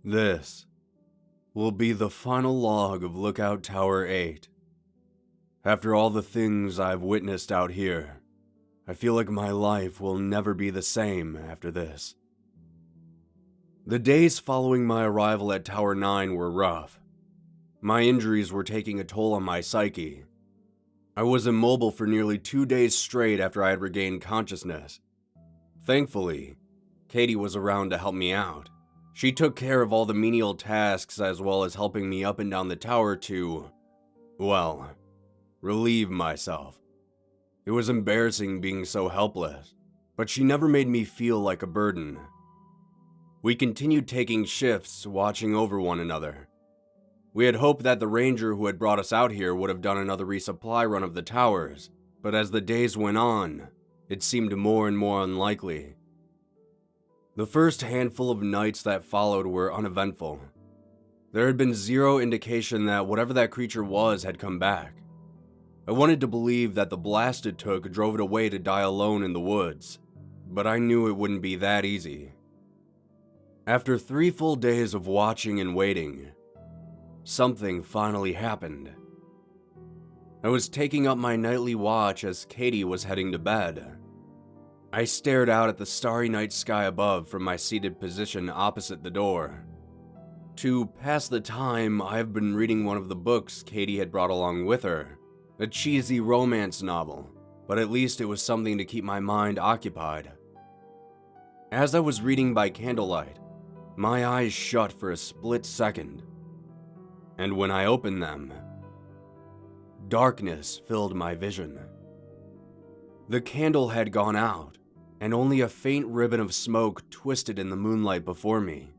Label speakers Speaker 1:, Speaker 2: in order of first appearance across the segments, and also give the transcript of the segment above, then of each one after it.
Speaker 1: This will be the final log of Lookout Tower 8. After all the things I've witnessed out here, I feel like my life will never be the same after this. The days following my arrival at Tower 9 were rough. My injuries were taking a toll on my psyche. I was immobile for nearly 2 days straight after I had regained consciousness. Thankfully, Katie was around to help me out. She took care of all the menial tasks as well as helping me up and down the tower to, well, relieve myself. It was embarrassing being so helpless, but she never made me feel like a burden. We continued taking shifts, watching over one another. We had hoped that the ranger who had brought us out here would have done another resupply run of the towers, but as the days went on, it seemed more and more unlikely. The first handful of nights that followed were uneventful. There had been zero indication that whatever that creature was had come back. I wanted to believe that the blast it took drove it away to die alone in the woods, but I knew it wouldn't be that easy. After 3 full days of watching and waiting, something finally happened. I was taking up my nightly watch as Katie was heading to bed. I stared out at the starry night sky above from my seated position opposite the door. To pass the time, I have been reading one of the books Katie had brought along with her, a cheesy romance novel, but at least it was something to keep my mind occupied. As I was reading by candlelight, my eyes shut for a split second, and when I opened them, darkness filled my vision. The candle had gone out, and only a faint ribbon of smoke twisted in the moonlight before me.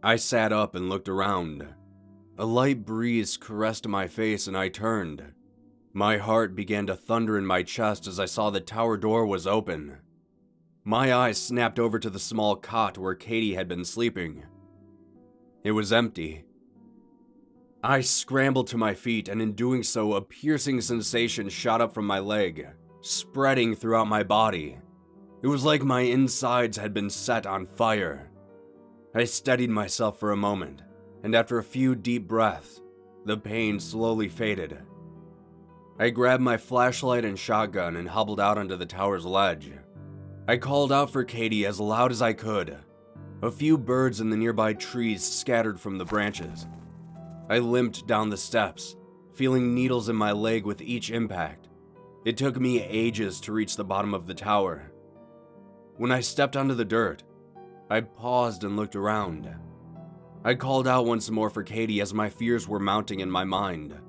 Speaker 1: I sat up and looked around. A light breeze caressed my face and I turned. My heart began to thunder in my chest as I saw the tower door was open. My eyes snapped over to the small cot where Katie had been sleeping. It was empty. I scrambled to my feet, and in doing so, a piercing sensation shot up from my leg, spreading throughout my body. It was like my insides had been set on fire. I steadied myself for a moment, and after a few deep breaths, the pain slowly faded. I grabbed my flashlight and shotgun and hobbled out onto the tower's ledge. I called out for Katie as loud as I could. A few birds in the nearby trees scattered from the branches. I limped down the steps, feeling needles in my leg with each impact. It took me ages to reach the bottom of the tower. When I stepped onto the dirt, I paused and looked around. I called out once more for Katie as my fears were mounting in my mind.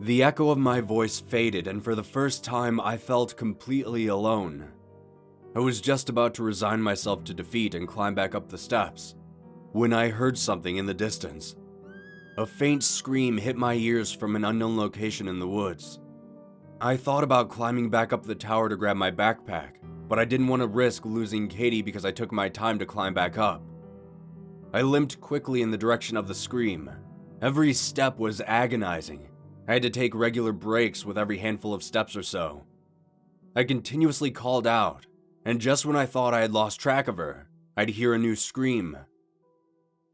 Speaker 1: The echo of my voice faded, and for the first time I felt completely alone. I was just about to resign myself to defeat and climb back up the steps, when I heard something in the distance. A faint scream hit my ears from an unknown location in the woods. I thought about climbing back up the tower to grab my backpack, but I didn't want to risk losing Katie because I took my time to climb back up. I limped quickly in the direction of the scream. Every step was agonizing. I had to take regular breaks with every handful of steps or so. I continuously called out, and just when I thought I had lost track of her, I'd hear a new scream.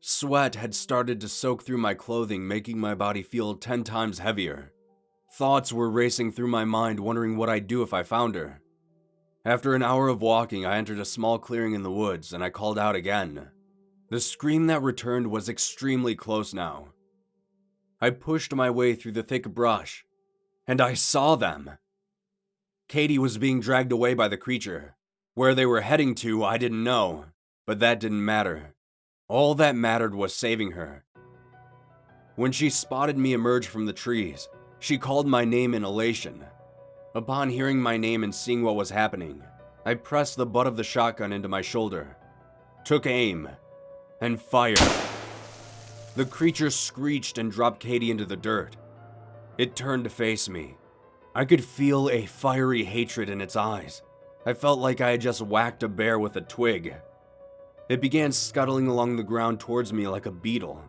Speaker 1: Sweat had started to soak through my clothing, making my body feel 10 times heavier. Thoughts were racing through my mind, wondering what I'd do if I found her. After an hour of walking, I entered a small clearing in the woods, and I called out again. The scream that returned was extremely close now. I pushed my way through the thick brush, and I saw them. Katie was being dragged away by the creature. Where they were heading to, I didn't know, but that didn't matter. All that mattered was saving her. When she spotted me emerge from the trees, she called my name in elation. Upon hearing my name and seeing what was happening, I pressed the butt of the shotgun into my shoulder, took aim, and fired. The creature screeched and dropped Katie into the dirt. It turned to face me. I could feel a fiery hatred in its eyes. I felt like I had just whacked a bear with a twig. It began scuttling along the ground towards me like a beetle.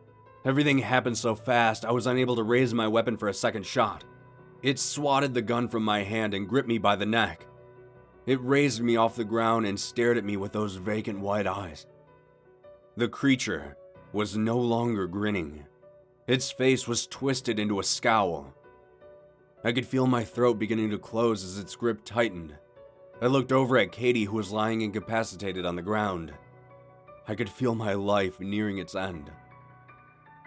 Speaker 1: Everything happened so fast, I was unable to raise my weapon for a second shot. It swatted the gun from my hand and gripped me by the neck. It raised me off the ground and stared at me with those vacant white eyes. The creature, was no longer grinning. Its face was twisted into a scowl. I could feel my throat beginning to close as its grip tightened. I looked over at Katie, who was lying incapacitated on the ground. I could feel my life nearing its end.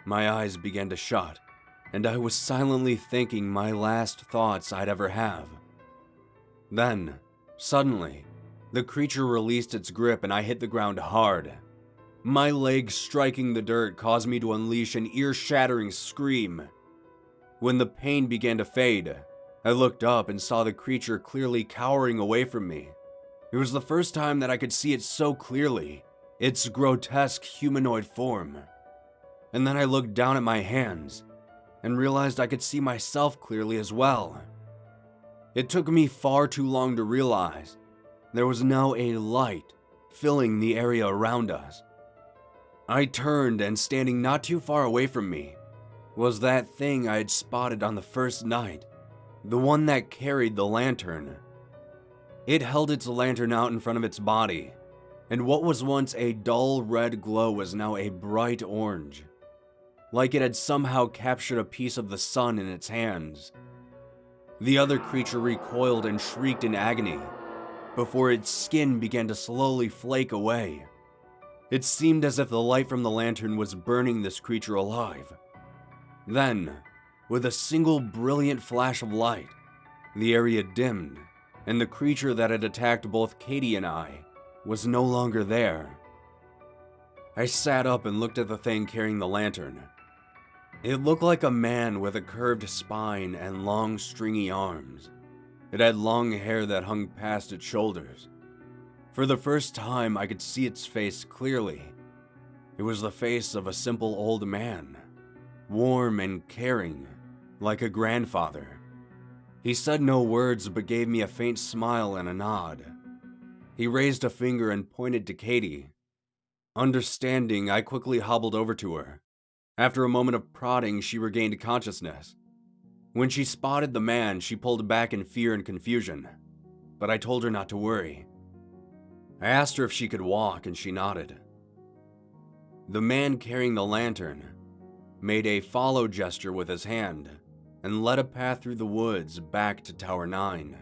Speaker 1: My eyes began to shut, and I was silently thinking my last thoughts I'd ever have. Then, suddenly, the creature released its grip and I hit the ground hard. My legs striking the dirt caused me to unleash an ear-shattering scream. When the pain began to fade, I looked up and saw the creature clearly cowering away from me. It was the first time that I could see it so clearly, its grotesque humanoid form. And then I looked down at my hands and realized I could see myself clearly as well. It took me far too long to realize there was now a light filling the area around us. I turned, and standing not too far away from me was that thing I had spotted on the first night, the one that carried the lantern. It held its lantern out in front of its body, and what was once a dull red glow was now a bright orange, like it had somehow captured a piece of the sun in its hands. The other creature recoiled and shrieked in agony before its skin began to slowly flake away. It seemed as if the light from the lantern was burning this creature alive. Then, with a single brilliant flash of light, the area dimmed, and the creature that had attacked both Katie and I was no longer there. I sat up and looked at the thing carrying the lantern. It looked like a man with a curved spine and long, stringy arms. It had long hair that hung past its shoulders. For the first time, I could see its face clearly. It was the face of a simple old man, warm and caring, like a grandfather. He said no words but gave me a faint smile and a nod. He raised a finger and pointed to Katie. Understanding, I quickly hobbled over to her. After a moment of prodding, she regained consciousness. When she spotted the man, she pulled back in fear and confusion, but I told her not to worry. I asked her if she could walk, and she nodded. The man carrying the lantern made a follow gesture with his hand and led a path through the woods back to Tower 9.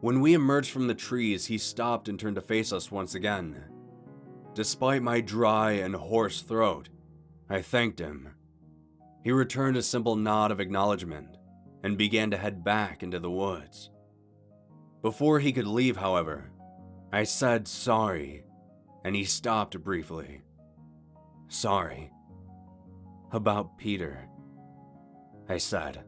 Speaker 1: When we emerged from the trees, he stopped and turned to face us once again. Despite my dry and hoarse throat, I thanked him. He returned a simple nod of acknowledgement and began to head back into the woods. Before he could leave, however, I said sorry, and he stopped briefly. Sorry. About Peter, I said.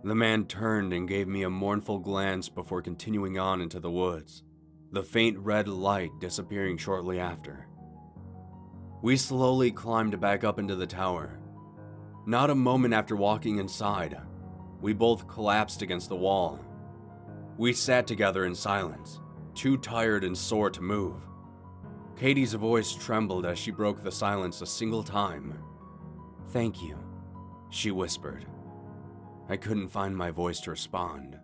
Speaker 1: The man turned and gave me a mournful glance before continuing on into the woods, the faint red light disappearing shortly after. We slowly climbed back up into the tower. Not a moment after walking inside, we both collapsed against the wall. We sat together in silence, too tired and sore to move. Katie's voice trembled as she broke the silence a single time. "Thank you," she whispered. I couldn't find my voice to respond.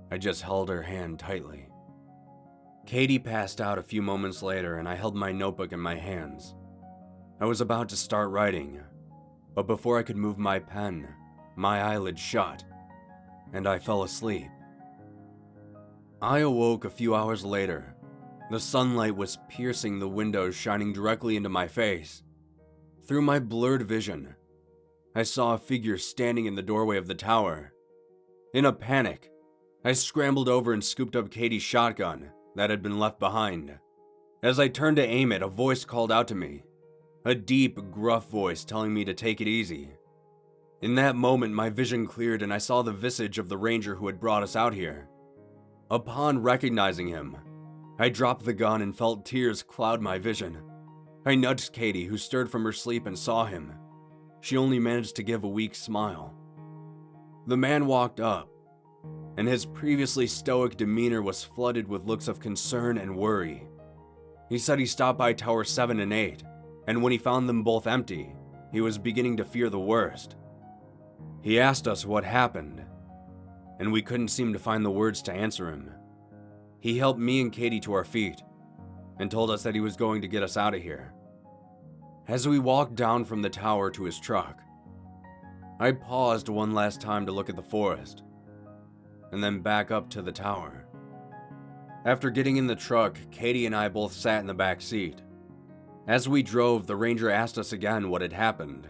Speaker 1: I just held her hand tightly. Katie passed out a few moments later, and I held my notebook in my hands. I was about to start writing, but before I could move my pen, my eyelids shut, and I fell asleep. I awoke a few hours later. The sunlight was piercing the windows, shining directly into my face. Through my blurred vision, I saw a figure standing in the doorway of the tower. In a panic, I scrambled over and scooped up Katie's shotgun that had been left behind. As I turned to aim it, a voice called out to me, a deep, gruff voice telling me to take it easy. In that moment, my vision cleared and I saw the visage of the ranger who had brought us out here. Upon recognizing him, I dropped the gun and felt tears cloud my vision. I nudged Katie, who stirred from her sleep and saw him. She only managed to give a weak smile. The man walked up, and his previously stoic demeanor was flooded with looks of concern and worry. He said he stopped by Tower 7 and 8, and when he found them both empty, he was beginning to fear the worst. He asked us what happened, and we couldn't seem to find the words to answer him. He helped me and Katie to our feet, and told us that he was going to get us out of here. As we walked down from the tower to his truck, I paused one last time to look at the forest, and then back up to the tower. After getting in the truck, Katie and I both sat in the back seat. As we drove, the ranger asked us again what had happened.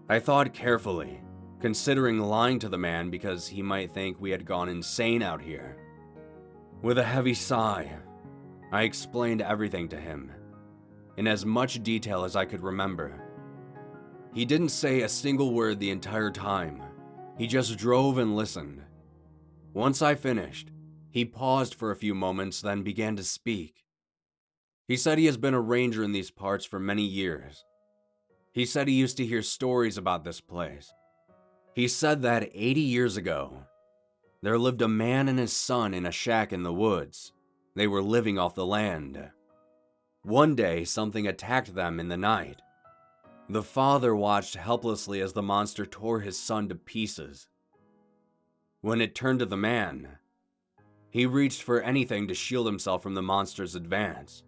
Speaker 1: I thought carefully, considering lying to the man because he might think we had gone insane out here. With a heavy sigh, I explained everything to him, in as much detail as I could remember. He didn't say a single word the entire time. He just drove and listened. Once I finished, he paused for a few moments, then began to speak. He said he has been a ranger in these parts for many years. He said he used to hear stories about this place. He said that 80 years ago, there lived a man and his son in a shack in the woods. They were living off the land. One day, something attacked them in the night. The father watched helplessly as the monster tore his son to pieces. When it turned to the man, he reached for anything to shield himself from the monster's advance.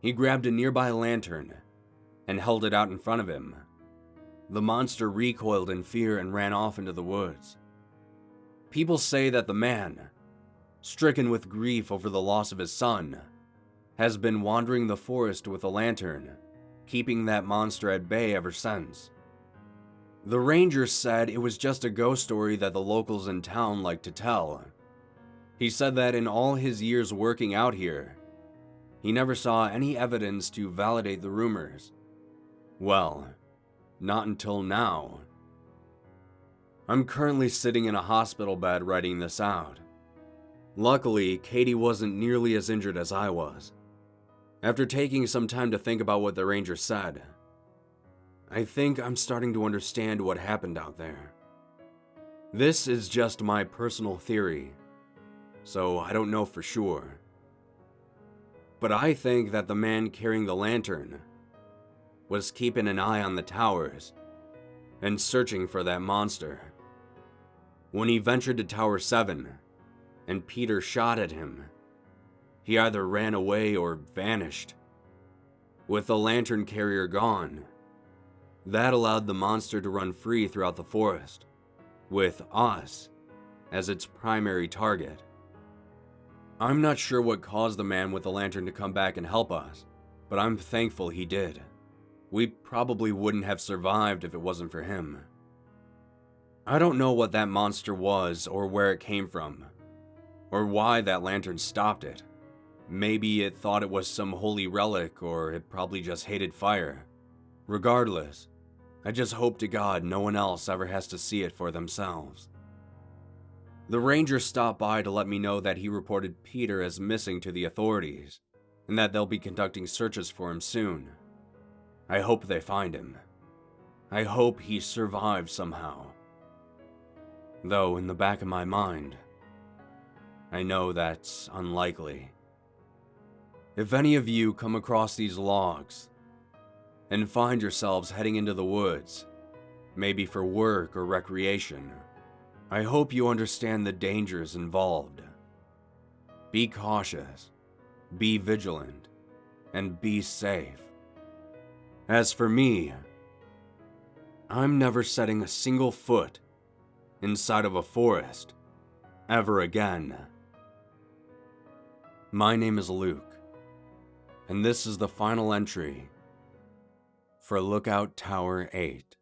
Speaker 1: He grabbed a nearby lantern and held it out in front of him. The monster recoiled in fear and ran off into the woods. People say that the man, stricken with grief over the loss of his son, has been wandering the forest with a lantern, keeping that monster at bay ever since. The ranger said it was just a ghost story that the locals in town like to tell. He said that in all his years working out here, he never saw any evidence to validate the rumors. Well, not until now. I'm currently sitting in a hospital bed writing this out. Luckily, Katie wasn't nearly as injured as I was. After taking some time to think about what the ranger said, I think I'm starting to understand what happened out there. This is just my personal theory, so I don't know for sure. But I think that the man carrying the lantern was keeping an eye on the towers and searching for that monster. When he ventured to Tower 7 and Peter shot at him, he either ran away or vanished. With the lantern carrier gone, that allowed the monster to run free throughout the forest, with us as its primary target. I'm not sure what caused the man with the lantern to come back and help us, but I'm thankful he did. We probably wouldn't have survived if it wasn't for him. I don't know what that monster was or where it came from, or why that lantern stopped it. Maybe it thought it was some holy relic, or it probably just hated fire. Regardless, I just hope to God no one else ever has to see it for themselves. The ranger stopped by to let me know that he reported Peter as missing to the authorities, and that they'll be conducting searches for him soon. I hope they find him. I hope he survived somehow. Though in the back of my mind, I know that's unlikely. If any of you come across these logs and find yourselves heading into the woods, maybe for work or recreation, I hope you understand the dangers involved. Be cautious, be vigilant, and be safe. As for me, I'm never setting a single foot inside of a forest ever again. My name is Luke, and this is the final entry for Lookout Tower 8.